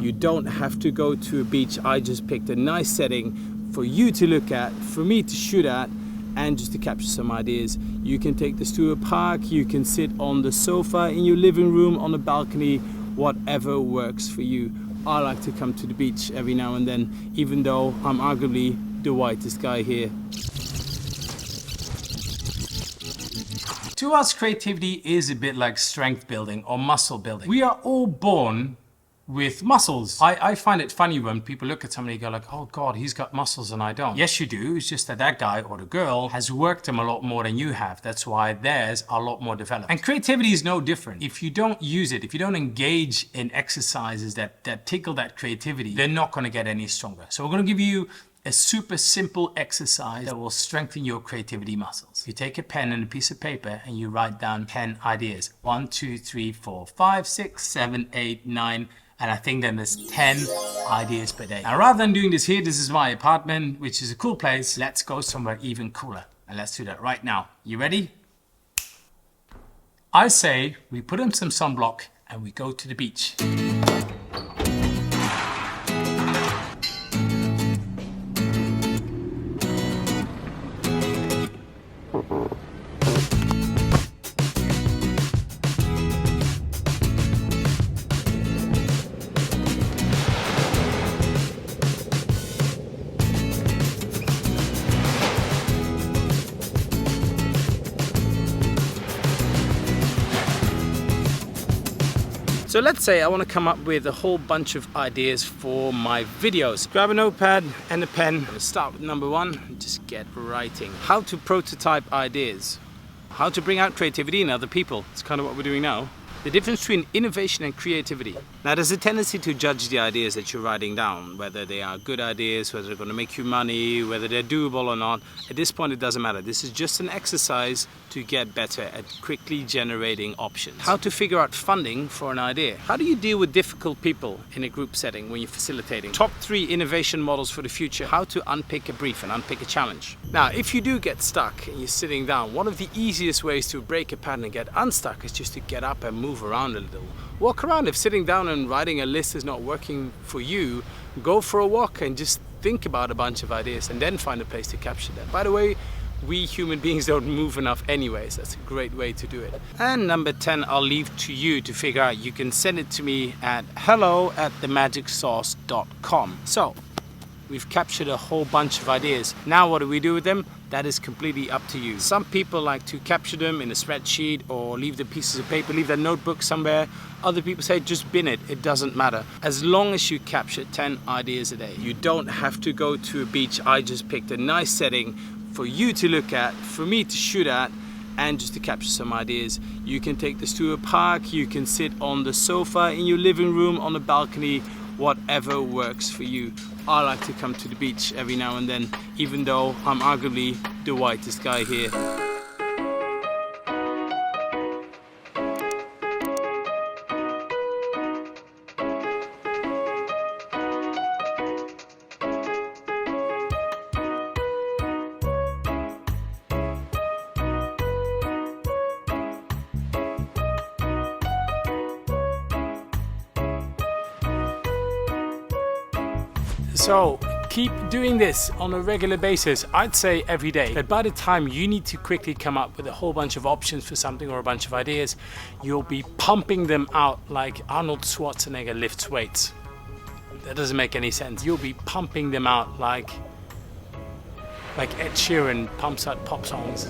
You don't have to go to a beach. I just picked a nice setting for you to look at, for me to shoot at, and just to capture some ideas. You can take this to a park, you can sit on the sofa in your living room, on a balcony, whatever works for you. I like to come to the beach every now and then, even though I'm arguably the whitest guy here. To us, creativity is a bit like strength building or muscle building. We are all born with muscles. I find it funny when people look at somebody and go like, oh God, he's got muscles and I don't. Yes, you do. It's just that that guy or the girl has worked them a lot more than you have. That's why theirs are a lot more developed. And creativity is no different. If you don't use it, if you don't engage in exercises that tickle that creativity, they're not going to get any stronger. So we're going to give you a super simple exercise that will strengthen your creativity muscles. You take a pen and a piece of paper and you write down 10 ideas. 1, 2, 3, 4, 5, 6, 7, 8, 9, and I think then there's 10 ideas per day. Now, rather than doing this here, this is my apartment, which is a cool place. Let's go somewhere even cooler. And let's do that right now. You ready? I say we put on some sunblock and we go to the beach. So let's say I want to come up with a whole bunch of ideas for my videos. Grab a notepad and a pen. Let's start with number 1 and just get writing. How to prototype ideas. How to bring out creativity in other people. It's kind of what we're doing now. The difference between innovation and creativity. Now, there's a tendency to judge the ideas that you're writing down, whether they are good ideas, whether they're going to make you money, whether they're doable or not. At this point, it doesn't matter. This is just an exercise to get better at quickly generating options. How to figure out funding for an idea. How do you deal with difficult people in a group setting when you're facilitating? Top 3 innovation models for the future. How to unpick a brief and unpick a challenge. Now, if you do get stuck and you're sitting down, one of the easiest ways to break a pattern and get unstuck is just to get up and move around a little. Walk around. If sitting down and writing a list is not working for you, go for a walk and just think about a bunch of ideas and then find a place to capture them. By the way, we human beings don't move enough anyways. That's a great way to do it. And number 10, I'll leave to you to figure out. You can send it to me at hello@themagicsauce.com. So, we've captured a whole bunch of ideas. Now what do we do with them? That is completely up to you. Some people like to capture them in a spreadsheet or leave the pieces of paper, leave their notebook somewhere. Other people say just bin it, it doesn't matter. As long as you capture 10 ideas a day. You don't have to go to a beach. I just picked a nice setting for you to look at, for me to shoot at, and just to capture some ideas. You can take this to a park, you can sit on the sofa in your living room, on a balcony, whatever works for you. I like to come to the beach every now and then, even though I'm arguably the whitest guy here. So keep doing this on a regular basis. I'd say every day. But by the time you need to quickly come up with a whole bunch of options for something or a bunch of ideas, you'll be pumping them out like Arnold Schwarzenegger lifts weights. That doesn't make any sense. You'll be pumping them out like Ed Sheeran pumps out pop songs.